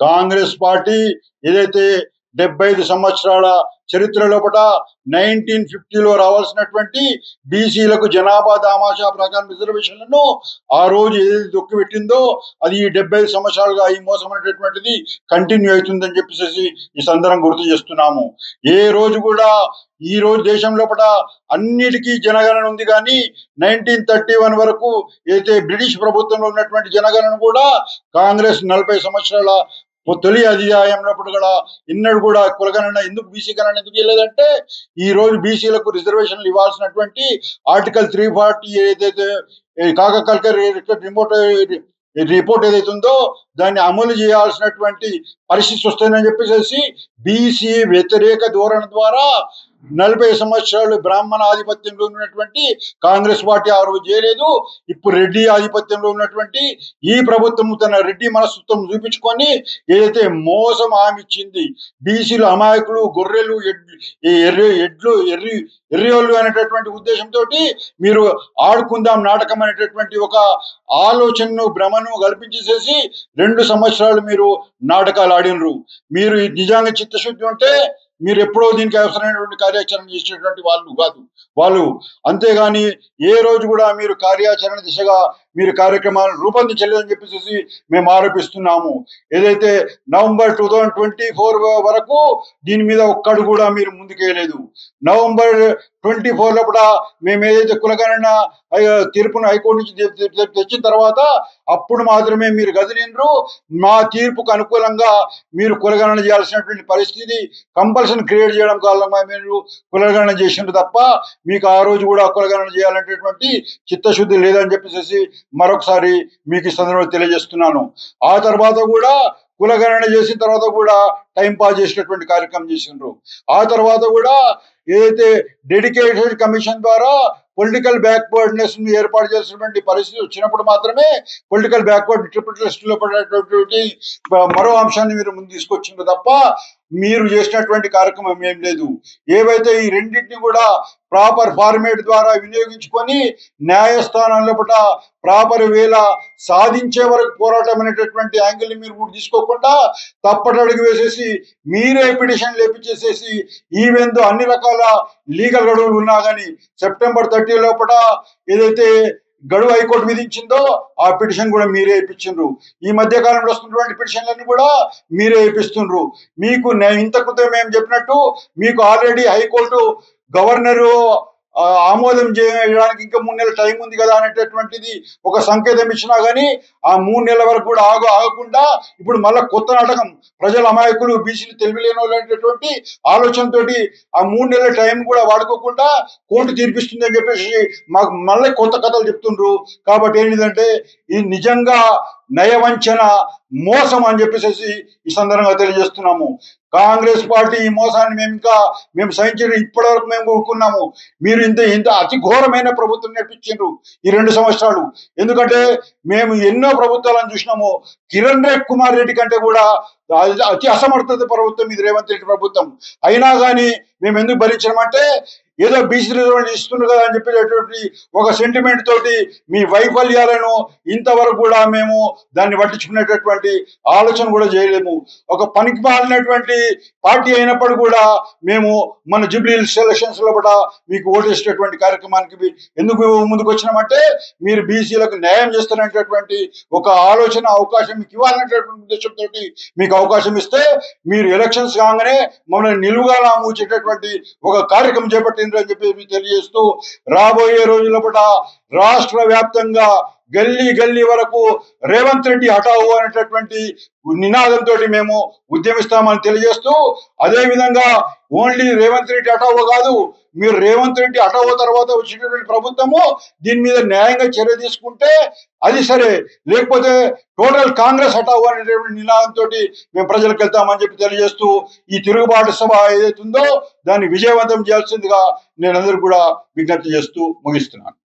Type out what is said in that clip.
Congress party ఏదైతే 75 సంవత్సరాల చరిత్ర లోపల 1950లో రావాల్సినటువంటి బీసీలకు జనాభా దామాషా ప్రకారం రిజర్వేషన్లను ఆ రోజు ఏదైతే దొక్కిపెట్టిందో అది ఈ 75 సంవత్సరాలుగా ఈ మోసం అనేటటువంటిది కంటిన్యూ అవుతుందని చెప్పేసి ఈ సందర్భం గుర్తు చేస్తున్నాము. ఏ రోజు కూడా ఈ రోజు దేశం లోపల అన్నిటికీ జనగణన ఉంది, కానీ 1931 వరకు అయితే బ్రిటిష్ ప్రభుత్వంలో ఉన్నటువంటి జనగణన కూడా కాంగ్రెస్ 40 సంవత్సరాల తొలి అధ్యాయంలో కూడా ఇన్నడు కూడా కులగణన ఎందుకు బీసీ గణన ఎందుకు ఇవ్వలేదంటే ఈ రోజు బీసీలకు రిజర్వేషన్లు ఇవ్వాల్సినటువంటి ఆర్టికల్ 340 ఏదైతే కాకకల్కర్ రిపోర్ట్ ఏదైతే ఉందో దాన్ని అమలు చేయాల్సినటువంటి పరిస్థితి వస్తుందని చెప్పేసి బీసీ వ్యతిరేక ధోరణి ద్వారా 40 సంవత్సరాలు బ్రాహ్మణ ఆధిపత్యంలో ఉన్నటువంటి కాంగ్రెస్ పార్టీ ఆ రోజు చేయలేదు. ఇప్పుడు రెడ్డి ఆధిపత్యంలో ఉన్నటువంటి ఈ ప్రభుత్వం తన రెడ్డి మనస్తత్వం చూపించుకొని ఏదైతే మోసం హామీ ఇచ్చింది, బీసీలు అమాయకులు గొర్రెలు ఎర్రియోళ్ళు అనేటటువంటి ఉద్దేశంతో మీరు ఆడుకుందాం నాటకం అనేటటువంటి ఒక ఆలోచనను భ్రమను కల్పించేసేసి 2 సంవత్సరాలు మీరు నాటకాలు ఆడినరు. మీరు నిజంగా చిత్తశుద్ధి ఉంటే మీరు ఎప్పుడో దీనికి అవసరమైనటువంటి కార్యాచరణ చేసేటువంటి వాళ్ళు కాదు వాళ్ళు. అంతేగాని ఏ రోజు కూడా మీరు కార్యాచరణ దిశగా మీరు కార్యక్రమాలను రూపొందించలేదని చెప్పేసి మేము ఆరోపిస్తున్నాము. ఏదైతే నవంబర్ 2024 వరకు దీని మీద ఒక్కడు కూడా మీరు ముందుకేయలేదు. నవంబర్ 24 లోపల మేము ఏదైతే కులగణన తీర్పును హైకోర్టు నుంచి తెచ్చిన తర్వాత అప్పుడు మాత్రమే మీరు గదిలినరు. మా తీర్పుకు అనుకూలంగా మీరు కులగణన చేయాల్సినటువంటి పరిస్థితి కంపల్సరీ క్రియేట్ చేయడం కారణంగా మీరు కులగణన చేసినారు తప్ప మీకు ఆ రోజు కూడా కులగణన చేయాలనేటటువంటి చిత్తశుద్ధి లేదని చెప్పేసి మరొకసారి మీకు ఈ సందర్భంలో తెలియజేస్తున్నాను. ఆ తర్వాత కూడా కులగణన చేసిన తర్వాత కూడా టైం పాస్ చేసినటువంటి కార్యక్రమం చేసినారు. ఆ తర్వాత కూడా ఏదైతే డెడికేటెడ్ కమిషన్ ద్వారా పొలిటికల్ బ్యాక్వర్డ్నెస్ ని ఏర్పాటు చేసినటువంటి పరిస్థితి వచ్చినప్పుడు మాత్రమే పొలిటికల్ బ్యాక్వర్డ్ ట్రిపుల్ లిస్ట్ లో పడేటువంటి మరో అంశాన్ని మీరు ముందు తీసుకొచ్చిండ్రు తప్ప మీరు చేసినటువంటి కార్యక్రమం ఏం లేదు. ఏవైతే ఈ రెండింటిని కూడా ప్రాపర్ ఫార్మేట్ ద్వారా వినియోగించుకొని న్యాయస్థానంలో ప్రాపర్ వేళ సాధించే వరకు పోరాటం అనేటటువంటి యాంగిల్ మీరు కూడా తీసుకోకుండా తప్పటడుగు వేసేసి మీరే పిటిషన్ లేపించేసేసి ఈవెందో అన్ని రకాల లీగల్ గడువులు ఉన్నా కానీ సెప్టెంబర్ 30 లోపల ఏదైతే గడువు హైకోర్టు విధించిందో ఆ పిటిషన్ కూడా మీరే ఇప్పించిండ్రు. ఈ మధ్య కాలంలో వస్తున్నటువంటి పిటిషన్లన్నీ కూడా మీరే ఇప్పిస్తుండ్రు. మీకు ఇంత క్రితం మేము చెప్పినట్టు మీకు ఆల్రెడీ హైకోర్టు గవర్నరు ఆమోదం చేయడానికి ఇంకా 3 నెలల టైం ఉంది కదా అనేటటువంటిది ఒక సంకేతం ఇచ్చినా కానీ ఆ 3 నెలల వరకు కూడా ఆగకుండా ఇప్పుడు మళ్ళీ కొత్త నాటకం ప్రజల అమాయకులు బీసీలు తెలివిలేని వాళ్ళు అనేటటువంటి ఆలోచనతోటి ఆ 3 నెలల టైం కూడా వాడుకోకుండా కోర్టు తీర్పిస్తుంది అని చెప్పేసి మాకు మళ్ళీ కొత్త కథలు చెప్తుండ్రు. కాబట్టి ఏంటిదంటే ఈ నిజంగా నయవంచన మోసం అని చెప్పేసి ఈ సందర్భంగా తెలియజేస్తున్నాము. కాంగ్రెస్ పార్టీ ఈ మోసాన్ని మేము సహించడం ఇప్పటి వరకు మేము కోరుకున్నాము. మీరు ఇంత అతి ఘోరమైన ప్రభుత్వం నేర్పించారు ఈ 2 సంవత్సరాలు. ఎందుకంటే మేము ఎన్నో ప్రభుత్వాలను చూసినాము. కిరణ్ కుమార్ రెడ్డి కంటే కూడా అతి అసమర్థత ప్రభుత్వం ఇది రేవంత్ రెడ్డి ప్రభుత్వం. అయినా కానీ మేము ఎందుకు భరించామంటే ఏదో బీసీ రిజర్వేషన్ ఇస్తున్నారు కదా అని చెప్పేటటువంటి ఒక సెంటిమెంట్ తోటి మీ వైఫల్యాలను ఇంతవరకు కూడా మేము దాన్ని పట్టించుకునేటటువంటి ఆలోచన కూడా చేయలేము. ఒక పనికి మాలినటువంటి పార్టీ అయినప్పుడు కూడా మేము మన జూబ్లీ సెలక్షన్స్ లో కూడా మీకు ఓటేసేటటువంటి కార్యక్రమానికి ఎందుకు ముందుకు వచ్చినామంటే మీరు బీసీలకు న్యాయం చేస్తారనేటటువంటి ఒక ఆలోచన అవకాశం మీకు ఇవ్వాలనేటటువంటి ఉద్దేశంతో మీకు అవకాశం ఇస్తే మీరు ఎలక్షన్స్ కాగానే మమ్మల్ని నిలువుగా మూచేటటువంటి ఒక కార్యక్రమం చేపట్టిండ్రు అని చెప్పి తెలియజేస్తూ రాబోయే రోజుల రాష్ట్ర వ్యాప్తంగా గల్లీ గల్లీ వరకు రేవంత్ రెడ్డి హఠావు అనేటటువంటి నినాదంతో మేము ఉద్యమిస్తామని తెలియజేస్తూ అదే విధంగా ఓన్లీ రేవంత్ రెడ్డి హఠావు కాదు, మీరు రేవంత్ రెడ్డి హఠావు తర్వాత వచ్చినటువంటి ప్రభుత్వము దీని మీద న్యాయంగా చర్య తీసుకుంటే అది సరే, లేకపోతే టోటల్ కాంగ్రెస్ హఠావు అనేటువంటి నినాదంతో మేము ప్రజలకు వెళ్తామని చెప్పి తెలియజేస్తూ ఈ తిరుగుబాటు సభ ఏదైతే ఉందో దాన్ని విజయవంతం చేయాల్సిందిగా నేను అందరూ కూడా విజ్ఞప్తి చేస్తూ ముగిస్తున్నాను.